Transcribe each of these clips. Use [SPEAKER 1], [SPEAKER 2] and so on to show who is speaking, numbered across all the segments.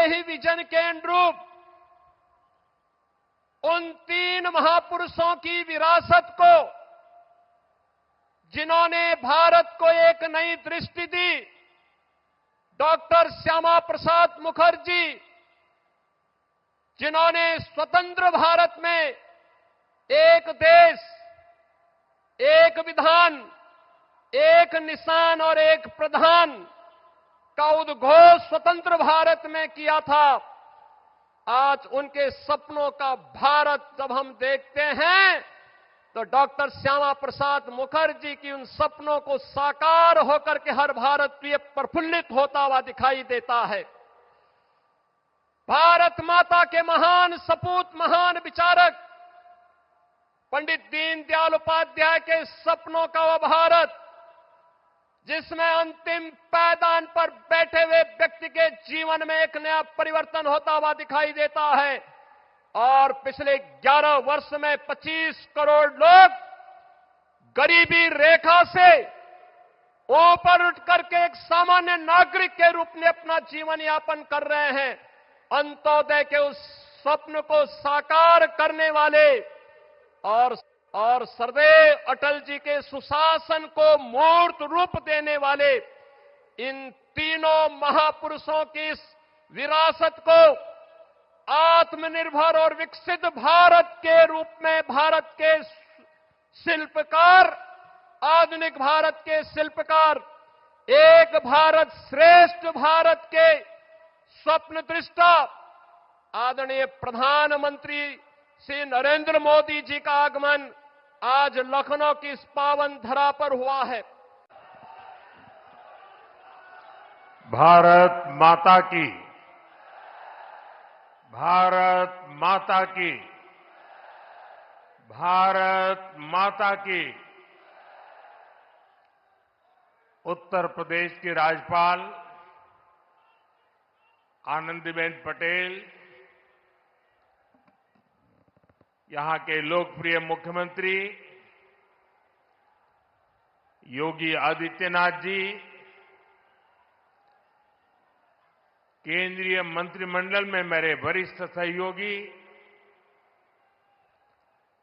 [SPEAKER 1] ही vision के अनुरूप उन 3 महापुरुषों की विरासत को, जिन्होंने भारत को एक नई दृष्टि दी, डॉक्टर श्यामा प्रसाद मुखर्जी, जिन्होंने स्वतंत्र भारत में एक देश, एक विधान, एक निशान और एक प्रधान का उद्घोष स्वतंत्र भारत में किया था। आज उनके सपनों का भारत जब हम देखते हैं तो डॉक्टर श्यामा प्रसाद मुखर्जी की उन सपनों को साकार होकर के हर भारतीय प्रफुल्लित होता हुआ दिखाई देता है। भारत माता के महान सपूत, महान विचारक पंडित दीनदयाल उपाध्याय के सपनों का वह भारत, जिसमें अंतिम पायदान पर बैठे हुए व्यक्ति के जीवन में एक नया परिवर्तन होता हुआ दिखाई देता है। और पिछले 11 वर्ष में 25 करोड़ लोग गरीबी रेखा से ऊपर उठ करके एक सामान्य नागरिक के रूप में अपना जीवन यापन कर रहे हैं। अंत्योदय के उस स्वप्न को साकार करने वाले और सरदेव अटल जी के सुशासन को मूर्त रूप देने वाले इन तीनों महापुरुषों की इस विरासत को आत्मनिर्भर और विकसित भारत के रूप में भारत के शिल्पकार, आधुनिक भारत के शिल्पकार, एक भारत श्रेष्ठ भारत के स्वप्न दृष्टा आदरणीय प्रधानमंत्री श्री नरेंद्र मोदी जी का आगमन आज लखनऊ की इस पावन धरा पर हुआ है।
[SPEAKER 2] भारत माता की, भारत माता की, भारत माता की। उत्तर प्रदेश की राज्यपाल आनंदीबेन पटेल, यहां के लोकप्रिय मुख्यमंत्री योगी आदित्यनाथ जी, केंद्रीय मंत्रिमंडल में मेरे वरिष्ठ सहयोगी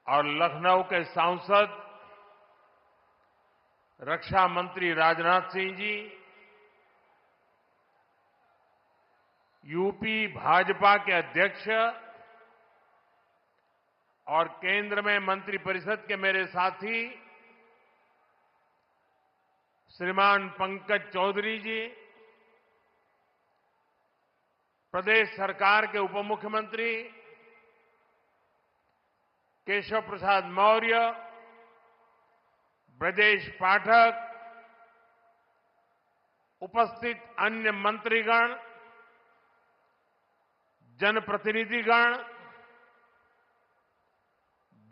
[SPEAKER 2] और लखनऊ के सांसद रक्षा मंत्री राजनाथ सिंह जी, यूपी भाजपा के अध्यक्ष और केंद्र में मंत्रिपरिषद के मेरे साथी श्रीमान पंकज चौधरी जी, प्रदेश सरकार के उप मुख्यमंत्री केशव प्रसाद मौर्य, ब्रजेश पाठक, उपस्थित अन्य मंत्रीगण, जनप्रतिनिधिगण,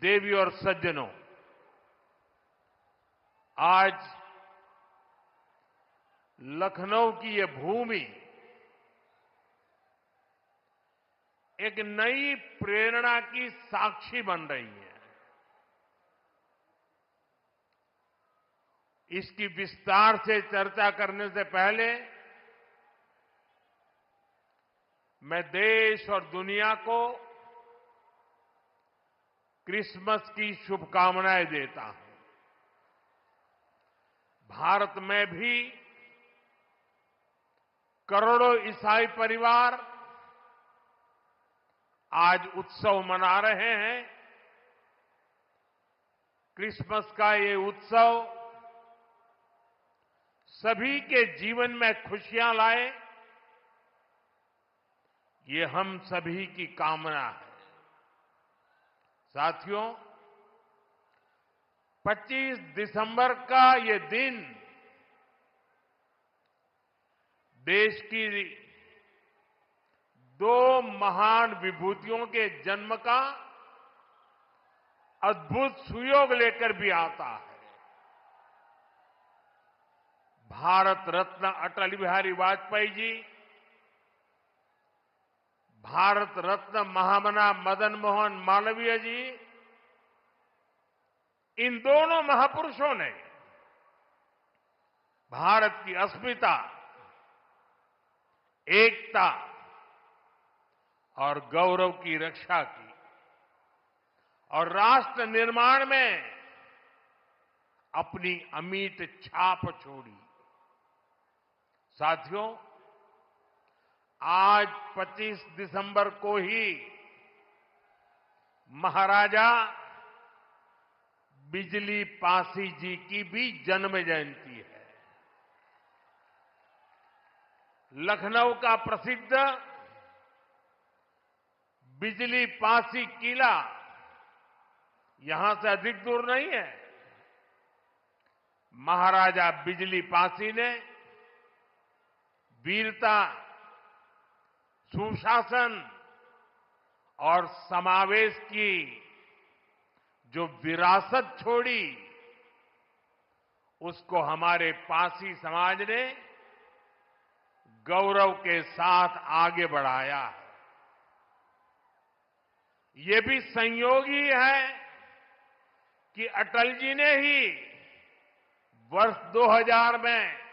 [SPEAKER 2] देवी और सज्जनों, आज लखनऊ की ये भूमि एक नई प्रेरणा की साक्षी बन रही है। इसकी विस्तार से चर्चा करने से पहले मैं देश और दुनिया को क्रिसमस की शुभकामनाएं देता हूं। भारत में भी करोड़ों ईसाई परिवार आज उत्सव मना रहे हैं। क्रिसमस का ये उत्सव सभी के जीवन में खुशियां लाए, ये हम सभी की कामना है। साथियों, 25 दिसंबर का ये दिन देश की 2 महान विभूतियों के जन्म का अद्भुत सुयोग लेकर भी आता है। भारत रत्न अटल बिहारी वाजपेयी जी, भारत रत्न महामना मदन मोहन मालवीय जी, इन दोनों महापुरुषों ने भारत की अस्मिता, एकता और गौरव की रक्षा की और राष्ट्र निर्माण में अपनी अमिट छाप छोड़ी। साथियों, आज 25 दिसंबर को ही महाराजा बिजली पासी जी की भी जन्म जयंती है। लखनऊ का प्रसिद्ध बिजली पासी किला यहां से अधिक दूर नहीं है। महाराजा बिजली पासी ने वीरता, सुशासन और समावेश की जो विरासत छोड़ी, उसको हमारे पासी समाज ने गौरव के साथ आगे बढ़ाया है। ये भी संयोग ही है कि अटल जी ने ही वर्ष 2000 में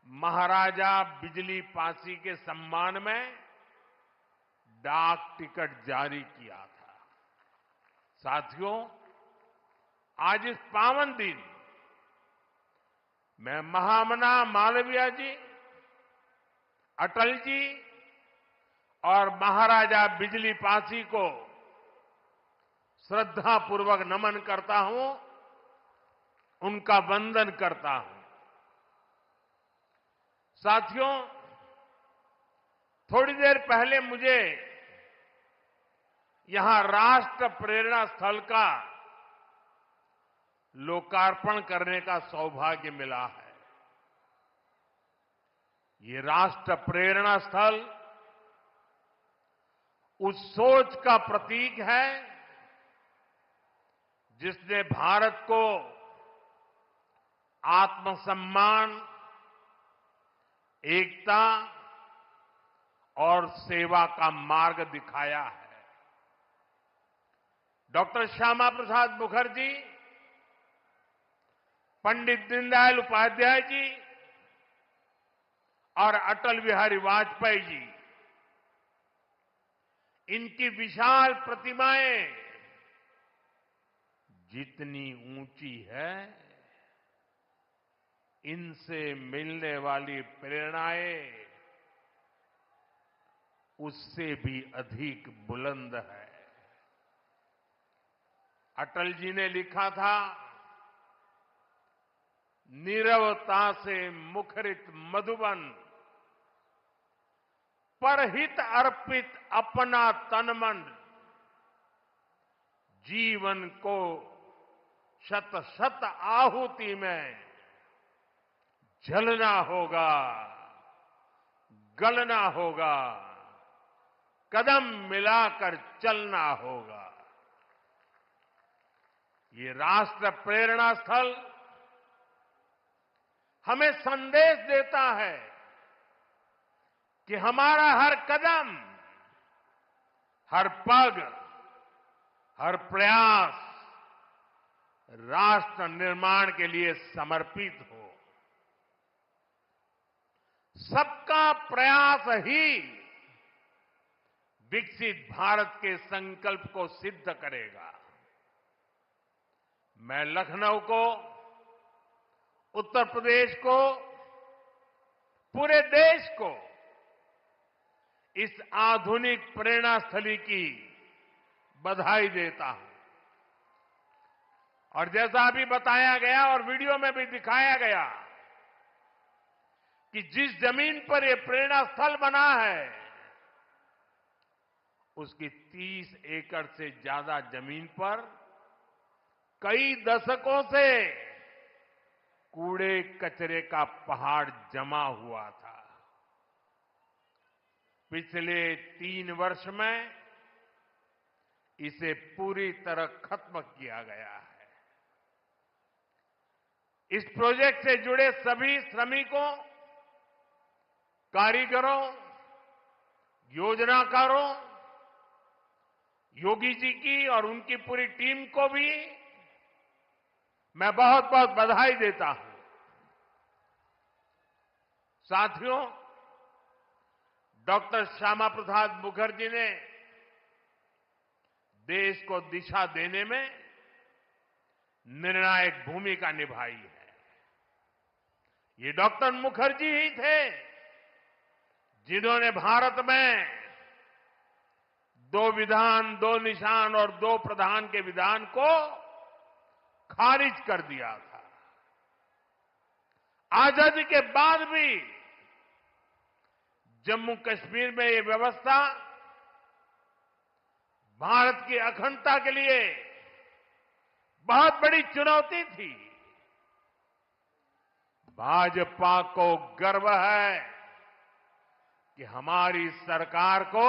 [SPEAKER 2] महाराजा बिजली पासी के सम्मान में डाक टिकट जारी किया था। साथियों, आज इस पावन दिन मैं महामना मालवीय जी, अटल जी और महाराजा बिजली पासी को श्रद्धापूर्वक नमन करता हूं, उनका वंदन करता हूं। साथियों, थोड़ी देर पहले मुझे यहां राष्ट्र प्रेरणा स्थल का लोकार्पण करने का सौभाग्य मिला है। ये राष्ट्र प्रेरणा स्थल उस सोच का प्रतीक है जिसने भारत को आत्मसम्मान, एकता और सेवा का मार्ग दिखाया है। डॉक्टर श्यामा प्रसाद मुखर्जी, पंडित दीनदयाल उपाध्याय जी और अटल बिहारी वाजपेयी जी, इनकी विशाल प्रतिमाएं जितनी ऊंची है, इनसे मिलने वाली प्रेरणाएं उससे भी अधिक बुलंद है। अटल जी ने लिखा था, नीरवता से मुखरित मधुबन, परहित अर्पित अपना तन मन, जीवन को शत शत आहुति में जलना होगा, गलना होगा, कदम मिलाकर चलना होगा। ये राष्ट्र प्रेरणा स्थल हमें संदेश देता है कि हमारा हर कदम, हर पग, हर प्रयास राष्ट्र निर्माण के लिए समर्पित हो। सबका प्रयास ही विकसित भारत के संकल्प को सिद्ध करेगा। मैं लखनऊ को, उत्तर प्रदेश को, पूरे देश को इस आधुनिक प्रेरणा स्थली की बधाई देता हूं। और जैसा अभी बताया गया और वीडियो में भी दिखाया गया कि जिस जमीन पर यह प्रेरणा स्थल बना है, उसकी 30 एकड़ से ज्यादा जमीन पर कई दशकों से कूड़े कचरे का पहाड़ जमा हुआ था। पिछले 3 वर्ष में इसे पूरी तरह खत्म किया गया है। इस प्रोजेक्ट से जुड़े सभी श्रमिकों, कारीगरों, योजनाकारों, योगी जी की और उनकी पूरी टीम को भी मैं बहुत बहुत बधाई देता हूं। साथियों, डॉक्टर श्यामा प्रसाद मुखर्जी ने देश को दिशा देने में निर्णायक भूमिका निभाई है। ये डॉक्टर मुखर्जी ही थे जिन्होंने भारत में 2 विधान, 2 निशान और 2 प्रधान के विधान को खारिज कर दिया था। आजादी के बाद भी जम्मू कश्मीर में ये व्यवस्था भारत की अखंडता के लिए बहुत बड़ी चुनौती थी। भाजपा को गर्व है कि हमारी सरकार को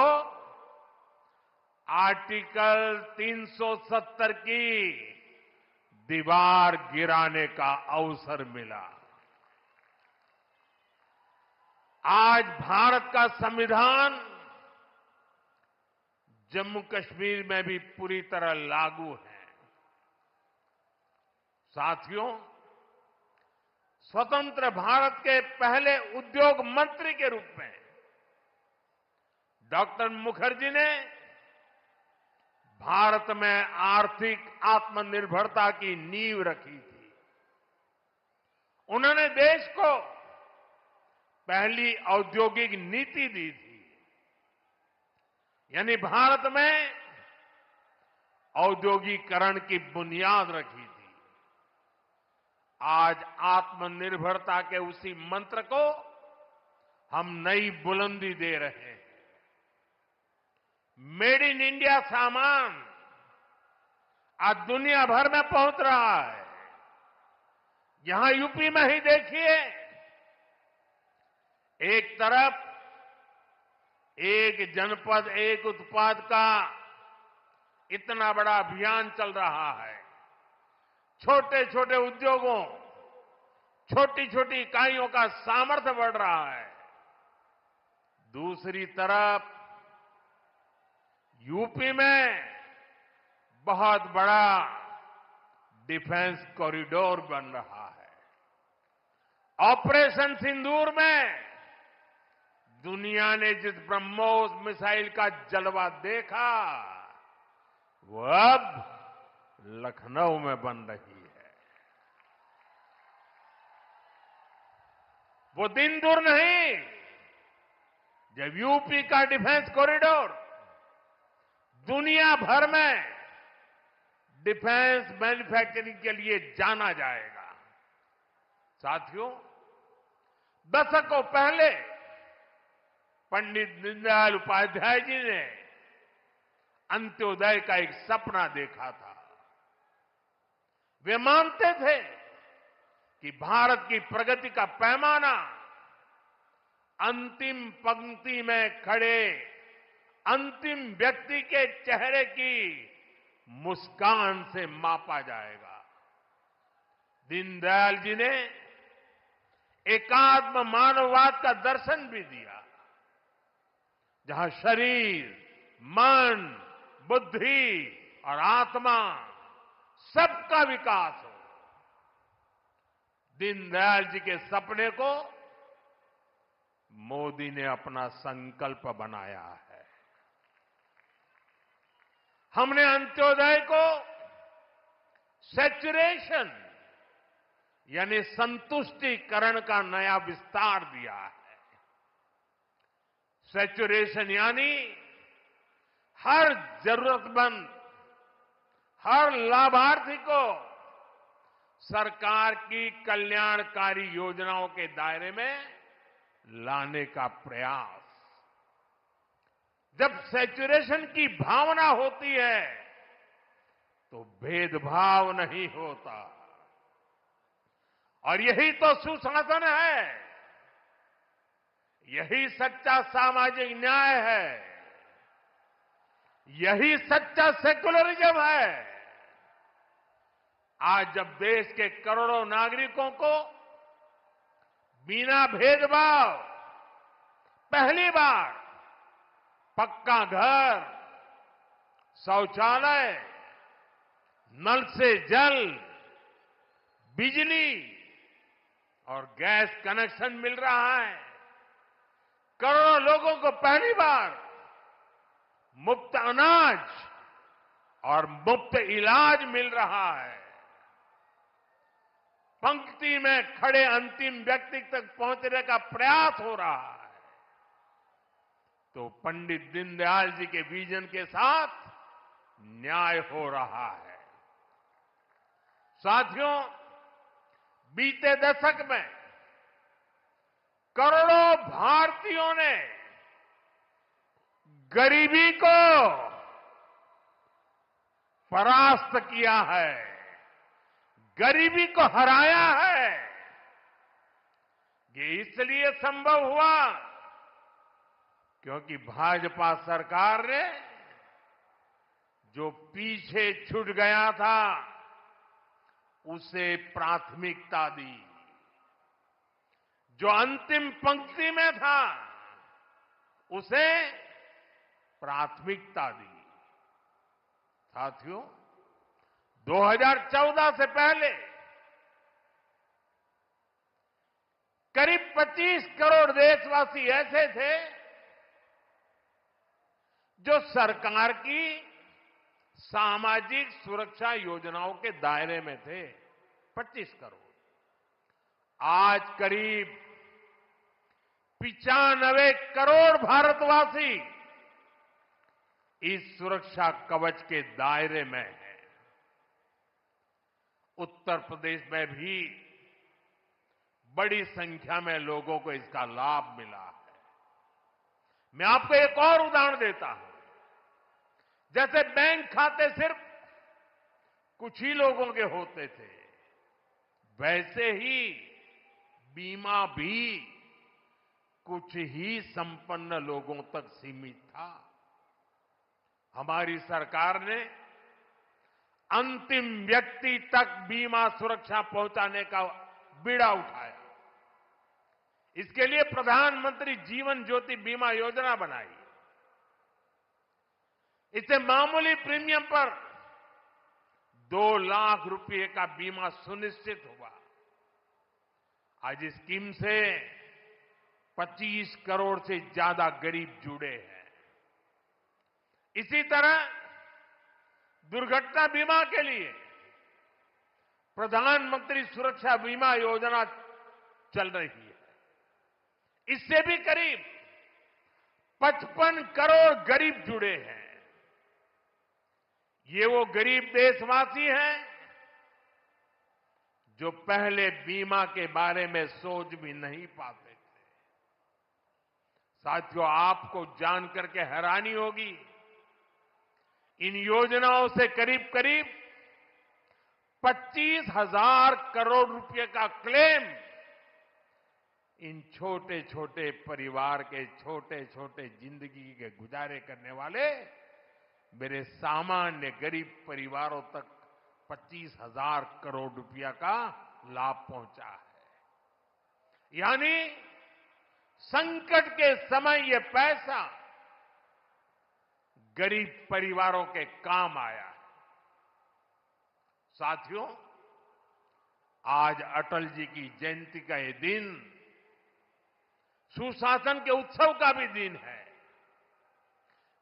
[SPEAKER 2] आर्टिकल 370 की दीवार गिराने का अवसर मिला। आज भारत का संविधान जम्मू कश्मीर में भी पूरी तरह लागू है। साथियों, स्वतंत्र भारत के पहले उद्योग मंत्री के रूप में डॉक्टर मुखर्जी ने भारत में आर्थिक आत्मनिर्भरता की नींव रखी थी। उन्होंने देश को पहली औद्योगिक नीति दी थी, यानी भारत में औद्योगिकरण की बुनियाद रखी थी। आज आत्मनिर्भरता के उसी मंत्र को हम नई बुलंदी दे रहे हैं। मेड इन इंडिया सामान आज दुनिया भर में पहुंच रहा है। यहां यूपी में ही देखिए, एक तरफ एक जनपद एक उत्पाद का इतना बड़ा अभियान चल रहा है। छोटे छोटे उद्योगों, छोटी छोटी इकाइयों का सामर्थ्य बढ़ रहा है। दूसरी तरफ यूपी में बहुत बड़ा डिफेंस कॉरिडोर बन रहा है। ऑपरेशन सिंदूर में दुनिया ने जिस ब्रह्मोस मिसाइल का जलवा देखा, वो अब लखनऊ में बन रही है। वो दिन दूर नहीं जब यूपी का डिफेंस कॉरिडोर दुनिया भर में डिफेंस मैन्युफैक्चरिंग के लिए जाना जाएगा। साथियों, दशकों पहले पंडित दीनदयाल उपाध्याय जी ने अंत्योदय का एक सपना देखा था। वे मानते थे कि भारत की प्रगति का पैमाना अंतिम पंक्ति में खड़े अंतिम व्यक्ति के चेहरे की मुस्कान से मापा जाएगा। दीनदयाल जी ने एकात्म मानववाद का दर्शन भी दिया, जहां शरीर, मन, बुद्धि और आत्मा सबका विकास हो। दीनदयाल जी के सपने को मोदी ने अपना संकल्प बनाया है। हमने अंत्योदय को सैचुरेशन यानी संतुष्टिकरण का नया विस्तार दिया है। सैचुरेशन यानी हर जरूरतमंद, हर लाभार्थी को सरकार की कल्याणकारी योजनाओं के दायरे में लाने का प्रयास। जब सैचुरेशन की भावना होती है तो भेदभाव नहीं होता, और यही तो सुशासन है, यही सच्चा सामाजिक न्याय है, यही सच्चा सेकुलरिज्म है। आज जब देश के करोड़ों नागरिकों को बिना भेदभाव पहली बार पक्का घर, शौचालय, नल से जल, बिजली और गैस कनेक्शन मिल रहा है, करोड़ों लोगों को पहली बार मुफ्त अनाज और मुफ्त इलाज मिल रहा है। पंक्ति में खड़े अंतिम व्यक्ति तक पहुंचने का प्रयास हो रहा है। तो पंडित दीनदयाल जी के विजन के साथ न्याय हो रहा है। साथियों, बीते दशक में करोड़ों भारतीयों ने गरीबी को परास्त किया है, गरीबी को हराया है। ये इसलिए संभव हुआ क्योंकि भाजपा सरकार ने जो पीछे छूट गया था उसे प्राथमिकता दी, जो अंतिम पंक्ति में था उसे प्राथमिकता दी। साथियों, 2014 से पहले करीब 25 करोड़ देशवासी ऐसे थे जो सरकार की सामाजिक सुरक्षा योजनाओं के दायरे में थे। 25 करोड़। आज करीब 95 करोड़ भारतवासी इस सुरक्षा कवच के दायरे में है। उत्तर प्रदेश में भी बड़ी संख्या में लोगों को इसका लाभ मिला है। मैं आपको एक और उदाहरण देता हूं। जैसे बैंक खाते सिर्फ कुछ ही लोगों के होते थे, वैसे ही बीमा भी कुछ ही संपन्न लोगों तक सीमित था। हमारी सरकार ने अंतिम व्यक्ति तक बीमा सुरक्षा पहुंचाने का बीड़ा उठाया। इसके लिए प्रधानमंत्री जीवन ज्योति बीमा योजना बनाई। इससे मामूली प्रीमियम पर 2 लाख रुपए का बीमा सुनिश्चित हुआ। आज इस स्कीम से 25 करोड़ से ज्यादा गरीब जुड़े हैं। इसी तरह दुर्घटना बीमा के लिए प्रधानमंत्री सुरक्षा बीमा योजना चल रही है। इससे भी करीब 55 करोड़ गरीब जुड़े हैं। ये वो गरीब देशवासी हैं जो पहले बीमा के बारे में सोच भी नहीं पाते थे। साथियों, आपको जानकर के हैरानी होगी, इन योजनाओं से करीब करीब 25,000 करोड़ रुपए का क्लेम इन छोटे छोटे परिवार के छोटे छोटे जिंदगी के गुजारे करने वाले मेरे सामान्य गरीब परिवारों तक 25,000 करोड़ रुपया का लाभ पहुंचा है। यानी संकट के समय ये पैसा गरीब परिवारों के काम आया है। साथियों, आज अटल जी की जयंती का ये दिन सुशासन के उत्सव का भी दिन है।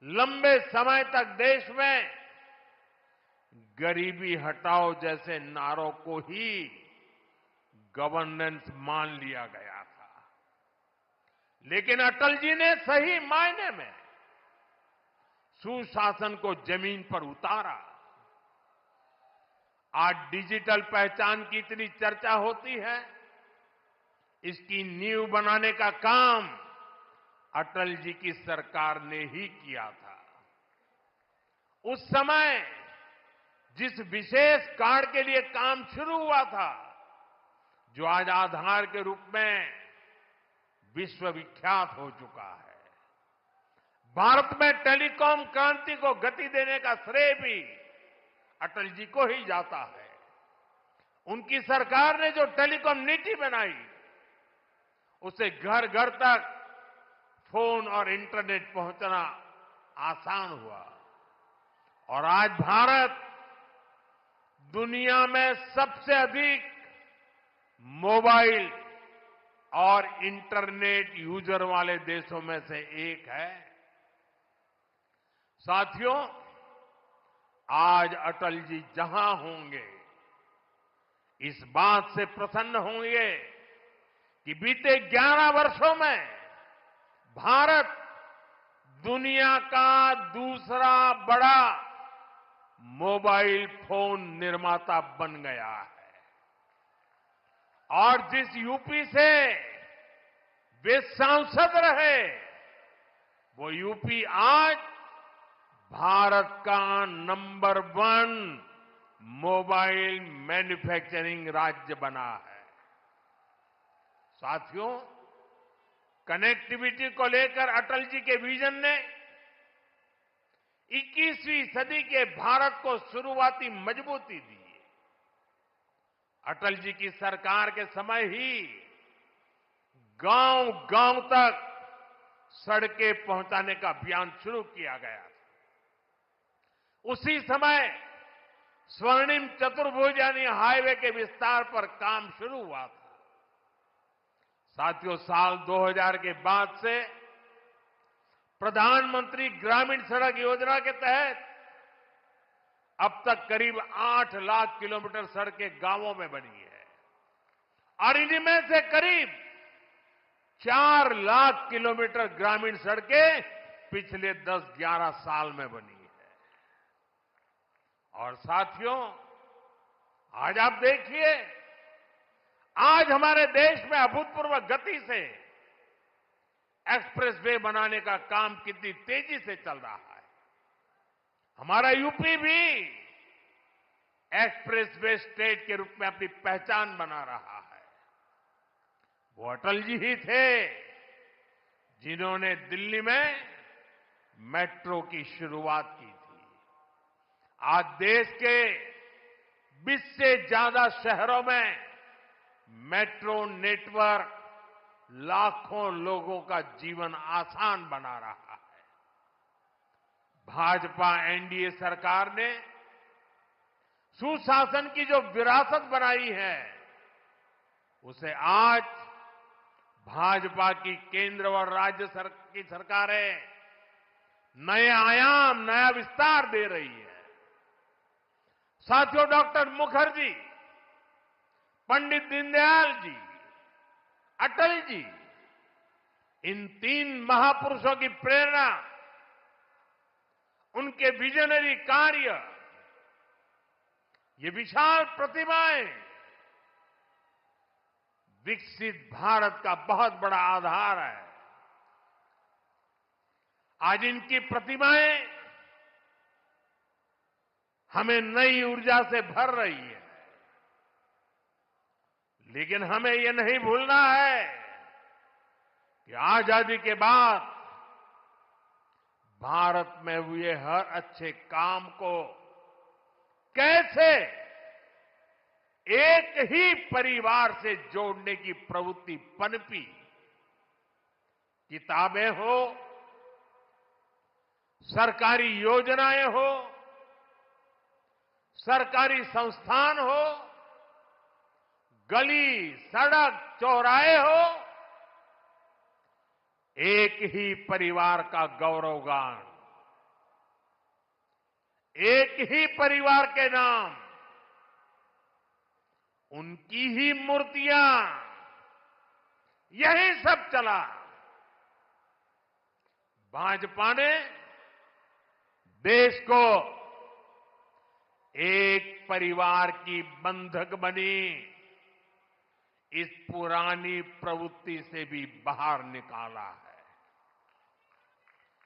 [SPEAKER 2] लंबे समय तक देश में गरीबी हटाओ जैसे नारों को ही गवर्नेंस मान लिया गया था, लेकिन अटल जी ने सही मायने में सुशासन को जमीन पर उतारा। आज डिजिटल पहचान की इतनी चर्चा होती है, इसकी नींव बनाने का काम अटल जी की सरकार ने ही किया था। उस समय जिस विशेष कार्ड के लिए काम शुरू हुआ था, जो आज आधार के रूप में विश्वविख्यात हो चुका है, भारत में टेलीकॉम क्रांति को गति देने का श्रेय भी अटल जी को ही जाता है। उनकी सरकार ने जो टेलीकॉम नीति बनाई, उससे घर घर तक फोन और इंटरनेट पहुंचना आसान हुआ और आज भारत दुनिया में सबसे अधिक मोबाइल और इंटरनेट यूजर वाले देशों में से एक है। साथियों, आज अटल जी जहां होंगे, इस बात से प्रसन्न होंगे कि बीते 11 वर्षों में भारत दुनिया का दूसरा बड़ा मोबाइल फोन निर्माता बन गया है। और जिस यूपी से वे सांसद रहे, वो यूपी आज भारत का नंबर 1 मोबाइल मैन्युफैक्चरिंग राज्य बना है। साथियों, कनेक्टिविटी को लेकर अटल जी के विजन ने 21वीं सदी के भारत को शुरुआती मजबूती दी। अटल जी की सरकार के समय ही गांव-गांव तक सड़कें पहुंचाने का अभियान शुरू किया गया था। उसी समय स्वर्णिम चतुर्भुज यानी हाईवे के विस्तार पर काम शुरू हुआ था। साथियों, साल 2000 के बाद से प्रधानमंत्री ग्रामीण सड़क योजना के तहत अब तक करीब 8 लाख किलोमीटर सड़कें गांवों में बनी है और इनमें से करीब 4 लाख किलोमीटर ग्रामीण सड़कें पिछले 10-11 साल में बनी है। और साथियों, आज आप देखिए, आज हमारे देश में अभूतपूर्व गति से एक्सप्रेसवे बनाने का काम कितनी तेजी से चल रहा है। हमारा यूपी भी एक्सप्रेसवे स्टेट के रूप में अपनी पहचान बना रहा है। वो अटल जी ही थे जिन्होंने दिल्ली में मेट्रो की शुरुआत की थी। आज देश के 20 से ज्यादा शहरों में मेट्रो नेटवर्क लाखों लोगों का जीवन आसान बना रहा है। भाजपा एनडीए सरकार ने सुशासन की जो विरासत बनाई है, उसे आज भाजपा की केंद्र और राज्य की सरकारें नए आयाम, नया विस्तार दे रही है। साथियों, डॉक्टर मुखर्जी, पंडित दीनदयाल जी, अटल जी, इन 3 महापुरुषों की प्रेरणा, उनके विजनरी कार्य, ये विशाल प्रतिभाएं विकसित भारत का बहुत बड़ा आधार है। आज इनकी प्रतिभाएं हमें नई ऊर्जा से भर रही है। लेकिन हमें यह नहीं भूलना है कि आजादी के बाद भारत में हुए हर अच्छे काम को कैसे एक ही परिवार से जोड़ने की प्रवृत्ति पनपी। किताबें हो, सरकारी योजनाएं हो, सरकारी संस्थान हो, गली, सड़क, चौराहे हो, एक ही परिवार का गौरवगान, एक ही परिवार के नाम, उनकी ही मूर्तियां, यही सब चला। भाजपा ने देश को एक परिवार की बंधक बनी इस पुरानी प्रवृत्ति से भी बाहर निकाला है।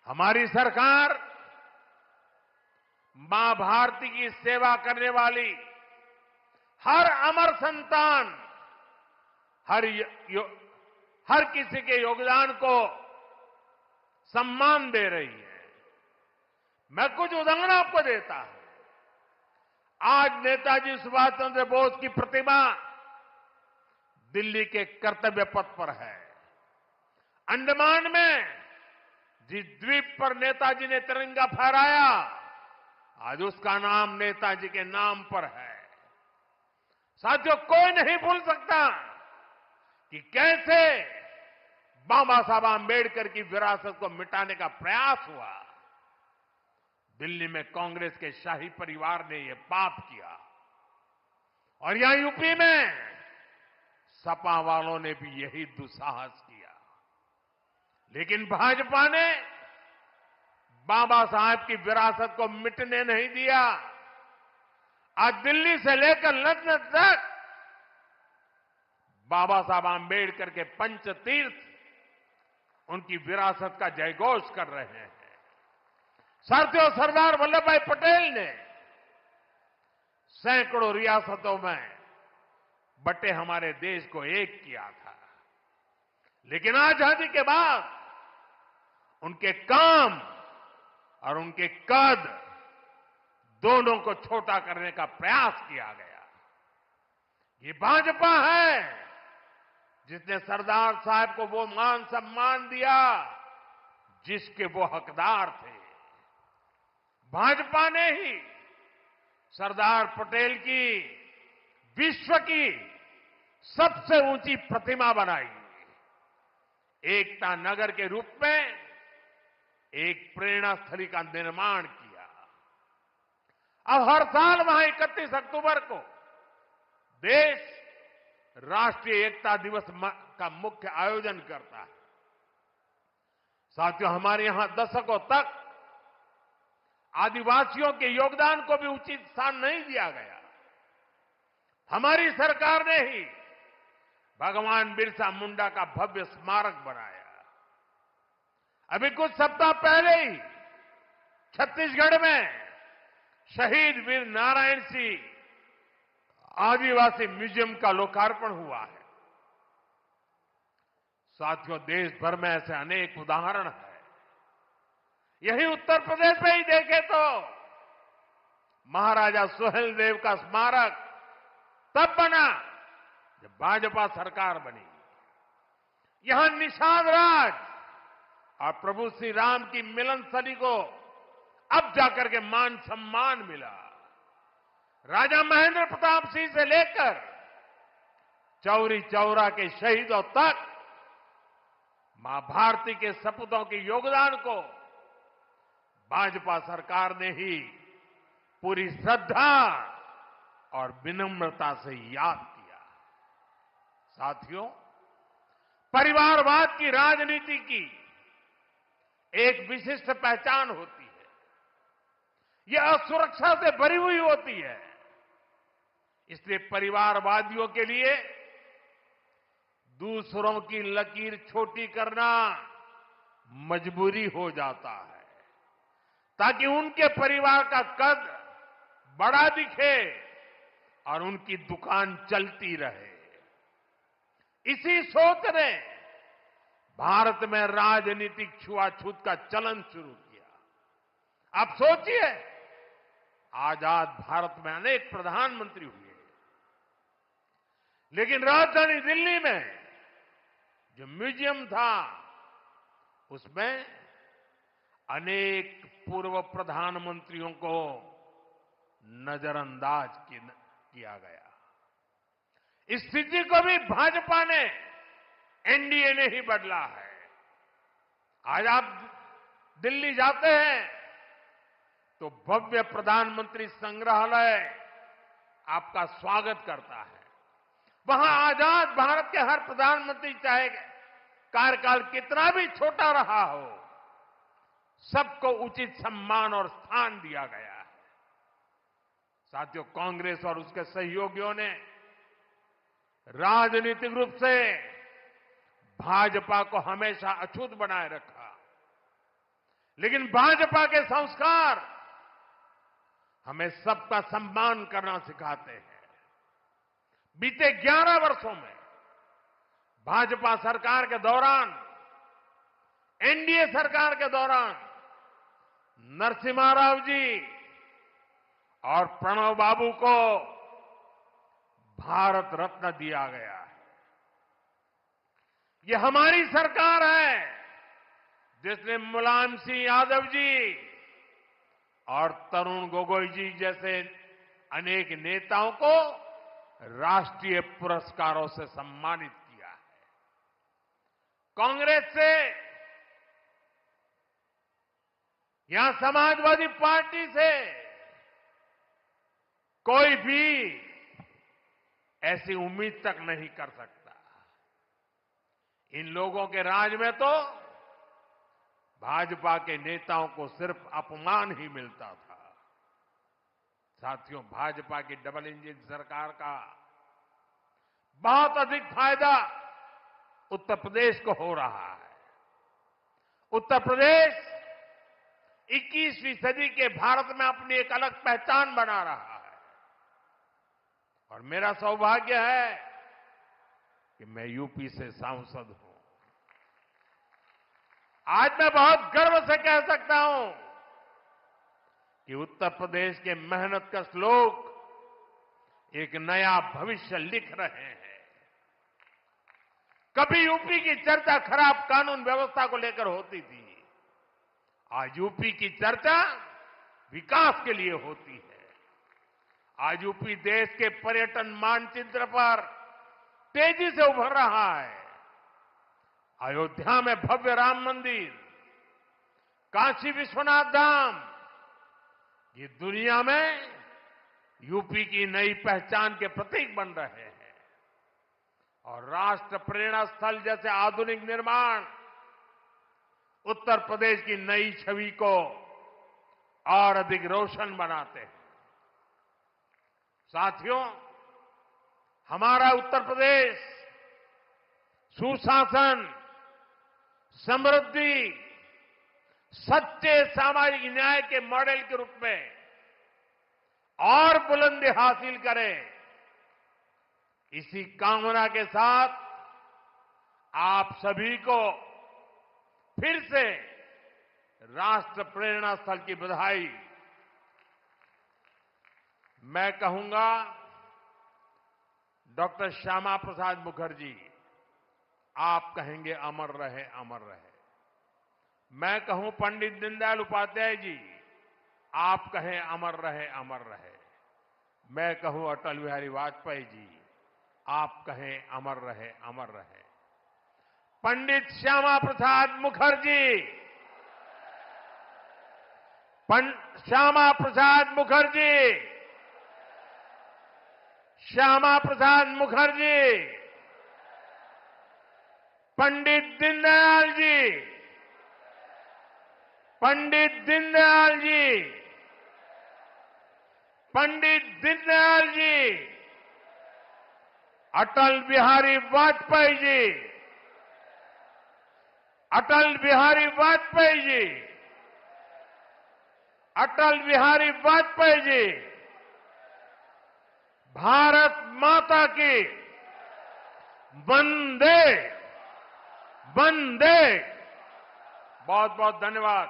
[SPEAKER 2] हमारी सरकार मां भारती की सेवा करने वाली हर अमर संतान, हर किसी के योगदान को सम्मान दे रही है। मैं कुछ उदाहरण आपको देता हूं। आज नेताजी सुभाष चंद्र बोस की प्रतिमा दिल्ली के कर्तव्य पथ पर है। अंडमान में जिस द्वीप पर नेताजी ने तिरंगा फहराया, आज उसका नाम नेताजी के नाम पर है। साथियों, कोई नहीं भूल सकता कि कैसे बाबा साहब आंबेडकर की विरासत को मिटाने का प्रयास हुआ। दिल्ली में कांग्रेस के शाही परिवार ने यह पाप किया और यहां यूपी में सपा वालों ने भी यही दुस्साहस किया। लेकिन भाजपा ने बाबा साहब की विरासत को मिटने नहीं दिया। आज दिल्ली से लेकर लंदन तक बाबा साहब आंबेडकर के पंचतीर्थ उनकी विरासत का जयघोष कर रहे हैं। साथियों, सरदार वल्लभ भाई पटेल ने सैकड़ों रियासतों में बटे हमारे देश को एक किया था। लेकिन आजादी के बाद उनके काम और उनके कद दोनों को छोटा करने का प्रयास किया गया। ये भाजपा है जिसने सरदार साहब को वो मान सम्मान दिया जिसके वो हकदार थे। भाजपा ने ही सरदार पटेल की विश्व की सबसे ऊंची प्रतिमा बनाई, एकता नगर के रूप में एक प्रेरणा स्थली का निर्माण किया। अब हर साल वहां 31 अक्टूबर को देश राष्ट्रीय एकता दिवस का मुख्य आयोजन करता है। साथियों, हमारे यहां दशकों तक आदिवासियों के योगदान को भी उचित स्थान नहीं दिया गया। हमारी सरकार ने ही भगवान बिरसा मुंडा का भव्य स्मारक बनाया। अभी कुछ सप्ताह पहले ही छत्तीसगढ़ में शहीद वीर नारायण सिंह आदिवासी म्यूजियम का लोकार्पण हुआ है। साथियों, देश भर में ऐसे अनेक उदाहरण हैं। यही उत्तर प्रदेश में ही देखें तो महाराजा सुहेलदेव का स्मारक तब बना जब भाजपा सरकार बनी। यहां निषाद राज और प्रभु श्री राम की मिलन स्थली को अब जाकर के मान सम्मान मिला। राजा महेंद्र प्रताप सिंह से लेकर चौरी चौरा के शहीदों तक मां भारती के सपूतों के योगदान को भाजपा सरकार ने ही पूरी श्रद्धा और विनम्रता से याद किया। साथियों, परिवारवाद की राजनीति की एक विशिष्ट पहचान होती है। यह असुरक्षा से भरी हुई होती है। इसलिए परिवारवादियों के लिए दूसरों की लकीर छोटी करना मजबूरी हो जाता है ताकि उनके परिवार का कद बड़ा दिखे और उनकी दुकान चलती रहे। इसी सोच ने भारत में राजनीतिक छुआछूत का चलन शुरू किया। आप सोचिए, आजाद भारत में अनेक प्रधानमंत्री हुए, लेकिन राजधानी दिल्ली में जो म्यूजियम था उसमें अनेक पूर्व प्रधानमंत्रियों को नजरअंदाज किया गया। इस स्थिति को भी भाजपा ने, एनडीए ने ही बदला है। आज आप दिल्ली जाते हैं तो भव्य प्रधानमंत्री संग्रहालय आपका स्वागत करता है। वहां आजाद भारत के हर प्रधानमंत्री, चाहे कार्यकाल कितना भी छोटा रहा हो, सबको उचित सम्मान और स्थान दिया गया है। साथियों, कांग्रेस और उसके सहयोगियों ने राजनीतिक रूप से भाजपा को हमेशा अछूत बनाए रखा, लेकिन भाजपा के संस्कार हमें सबका सम्मान करना सिखाते हैं। बीते 11 वर्षों में भाजपा सरकार के दौरान, एनडीए सरकार के दौरान नरसिम्हा राव जी और प्रणव बाबू को भारत रत्न दिया गया है। ये हमारी सरकार है जिसने मुलायम सिंह यादव जी और तरुण गोगोई जी जैसे अनेक नेताओं को राष्ट्रीय पुरस्कारों से सम्मानित किया है। कांग्रेस से या समाजवादी पार्टी से कोई भी ऐसी उम्मीद तक नहीं कर सकता। इन लोगों के राज में तो भाजपा के नेताओं को सिर्फ अपमान ही मिलता था। साथियों, भाजपा की डबल इंजन सरकार का बहुत अधिक फायदा उत्तर प्रदेश को हो रहा है। उत्तर प्रदेश 21वीं सदी के भारत में अपनी एक अलग पहचान बना रहा है और मेरा सौभाग्य है कि मैं यूपी से सांसद हूं। आज मैं बहुत गर्व से कह सकता हूं कि उत्तर प्रदेश के मेहनतकश लोग एक नया भविष्य लिख रहे हैं। कभी यूपी की चर्चा खराब कानून व्यवस्था को लेकर होती थी, आज यूपी की चर्चा विकास के लिए होती है। आज यूपी देश के पर्यटन मानचित्र पर तेजी से उभर रहा है। अयोध्या में भव्य राम मंदिर, काशी विश्वनाथ धाम, ये दुनिया में यूपी की नई पहचान के प्रतीक बन रहे हैं और राष्ट्र प्रेरणा स्थल जैसे आधुनिक निर्माण उत्तर प्रदेश की नई छवि को और अधिक रोशन बनाते हैं। साथियों, हमारा उत्तर प्रदेश सुशासन, समृद्धि, सच्चे सामाजिक न्याय के मॉडल के रूप में और बुलंदी हासिल करे, इसी कामना के साथ आप सभी को फिर से राष्ट्र प्रेरणा स्थल की बधाई। मैं कहूंगा, डॉक्टर श्यामा प्रसाद मुखर्जी, आप कहेंगे अमर रहे, अमर रहे। मैं कहूं पंडित दीनदयाल उपाध्याय जी, आप कहें अमर रहे, अमर रहे। मैं कहूं अटल बिहारी वाजपेयी जी, आप कहें अमर रहे, अमर रहे। पंडित श्यामा प्रसाद मुखर्जी, श्यामा प्रसाद मुखर्जी, श्यामा प्रसाद मुखर्जी, पंडित दीनदयाल जी, पंडित दीनदयाल जी, पंडित दीनदयाल जी, अटल बिहारी वाजपेयी जी, अटल बिहारी वाजपेयी जी, अटल बिहारी वाजपेयी जी। भारत माता की वंदे वंदे। बहुत बहुत धन्यवाद।